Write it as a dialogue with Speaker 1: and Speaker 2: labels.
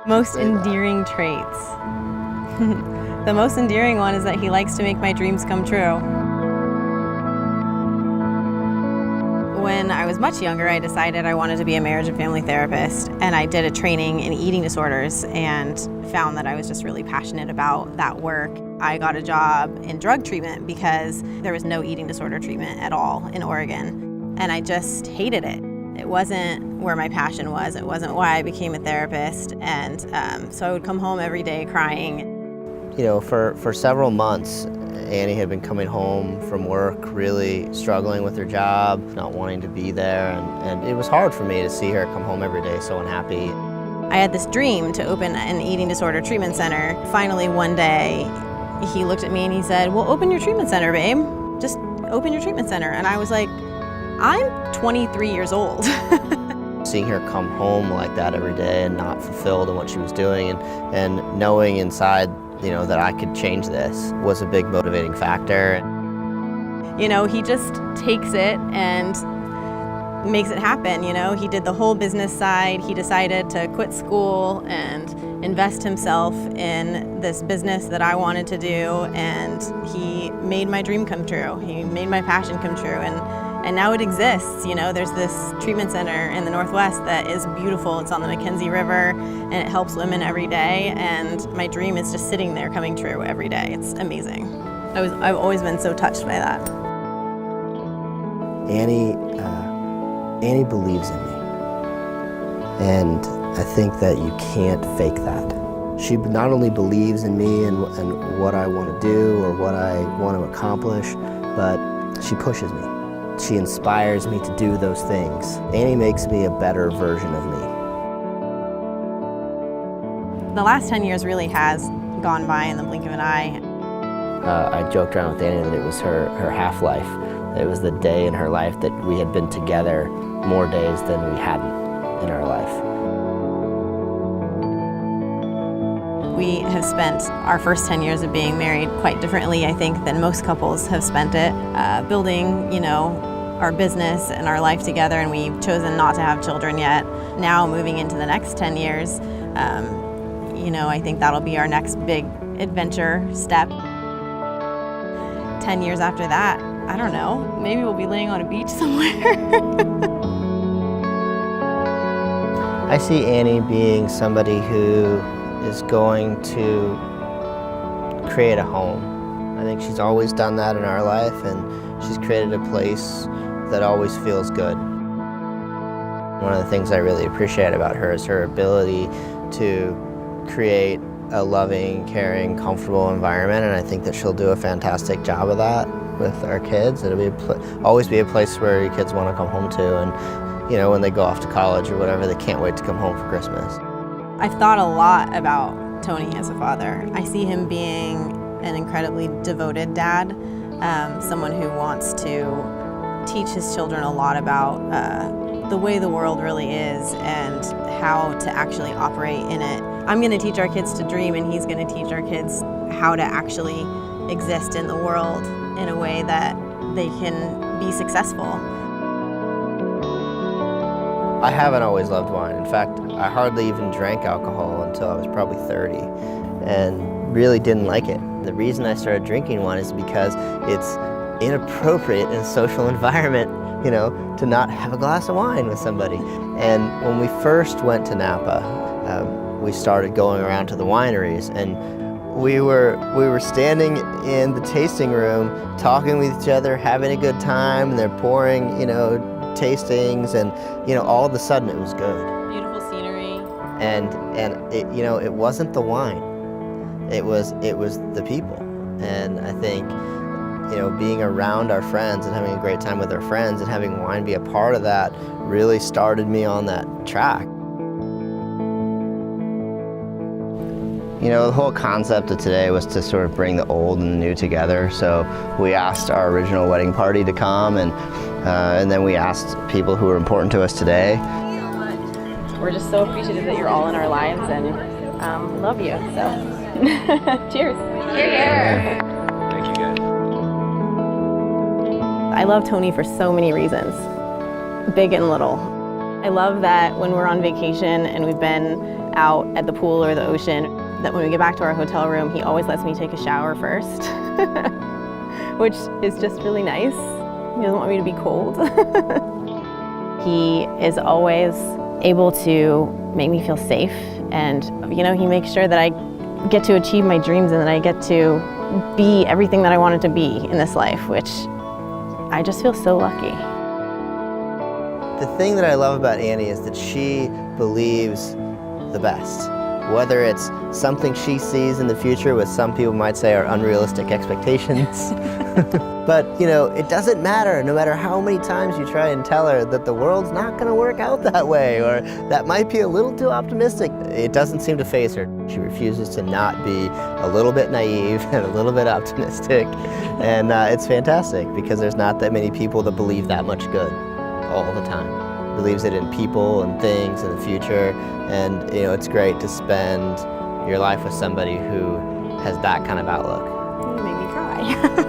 Speaker 1: Most endearing traits. The most endearing one is that he likes to make my dreams come true. When I was much younger, I decided I wanted to be a marriage and family therapist, and I did a training in eating disorders and found that I was just really passionate about that work. I got a job in drug treatment because there was no eating disorder treatment at all in Oregon, and I just hated it. It wasn't where my passion was. It wasn't why I became a therapist, and so I would come home every day crying.
Speaker 2: You know, for several months, Annie had been coming home from work really struggling with her job, not wanting to be there, and it was hard for me to see her come home every day so unhappy.
Speaker 1: I had this dream to open an eating disorder treatment center. Finally, one day, he looked at me and he said, "Well, open your treatment center, babe. Just open your treatment center." And I was like, I'm 23 years old.
Speaker 2: Seeing her come home like that every day and not fulfilled in what she was doing, and knowing inside, you know, that I could change this was a big motivating factor.
Speaker 1: You know, he just takes it and makes it happen, you know. He did the whole business side. He decided to quit school and invest himself in this business that I wanted to do, and he made my dream come true. He made my passion come true, and now it exists. You know, there's this treatment center in the Northwest that is beautiful. It's on the Mackenzie River, and it helps women every day, and my dream is just sitting there coming true every day. It's amazing. I've always been so touched by that.
Speaker 2: Annie believes in me, and I think that you can't fake that. She not only believes in me and what I want to do or what I want to accomplish, but she pushes me. She inspires me to do those things. Annie makes me a better version of me.
Speaker 1: The last 10 years really has gone by in the blink of an eye.
Speaker 2: I joked around with Annie that it was her half-life. It was the day in her life that we had been together more days than we hadn't in our life.
Speaker 1: We have spent our first 10 years of being married quite differently, I think, than most couples have spent it. Building, you know, our business and our life together, and we've chosen not to have children yet. Now moving into the next 10 years, you know, I think that'll be our next big adventure step. 10 years after that, I don't know, maybe we'll be laying on a beach somewhere.
Speaker 2: I see Annie being somebody who is going to create a home. I think she's always done that in our life, and she's created a place that always feels good. One of the things I really appreciate about her is her ability to create a loving, caring, comfortable environment, and I think that she'll do a fantastic job of that with our kids. It'll be always be a place where your kids want to come home to, and you know, when they go off to college or whatever, they can't wait to come home for Christmas.
Speaker 1: I've thought a lot about Tony as a father. I see him being an incredibly devoted dad, someone who wants to teach his children a lot about the way the world really is and how to actually operate in it. I'm going to teach our kids to dream, and he's going to teach our kids how to actually exist in the world in a way that they can be successful.
Speaker 2: I haven't always loved wine. In fact, I hardly even drank alcohol until I was probably 30 and really didn't like it. The reason I started drinking wine is because it's inappropriate in a social environment, you know, to not have a glass of wine with somebody. And when we first went to Napa, we started going around to the wineries, and we were standing in the tasting room, talking with each other, having a good time, and they're pouring, you know, tastings, and you know, all of a sudden it was good.
Speaker 1: Beautiful scenery.
Speaker 2: And it, you know, it wasn't the wine. It was the people. And I think, you know, being around our friends and having a great time with our friends and having wine be a part of that really started me on that track. You know, the whole concept of today was to sort of bring the old and the new together. So we asked our original wedding party to come, and then we asked people who were important to us today.
Speaker 1: We're just so appreciative that you're all in our lives, and love you. So, cheers.
Speaker 3: Here. Thank you, guys.
Speaker 1: I love Tony for so many reasons, big and little. I love that when we're on vacation and we've been out at the pool or the ocean, that when we get back to our hotel room, he always lets me take a shower first, which is just really nice. He doesn't want me to be cold. He is always able to make me feel safe, and he makes sure that I get to achieve my dreams and that I get to be everything that I wanted to be in this life, which I just feel so lucky.
Speaker 2: The thing that I love about Annie is that she believes the best. Whether it's something she sees in the future, what some people might say are unrealistic expectations. But, it doesn't matter, no matter how many times you try and tell her that the world's not going to work out that way, or that might be a little too optimistic. It doesn't seem to faze her. She refuses to not be a little bit naive and a little bit optimistic. And it's fantastic, because there's not that many people that believe that much good all the time. Believes it in people and things in the future, and it's great to spend your life with somebody who has that kind of outlook.
Speaker 1: You made me cry.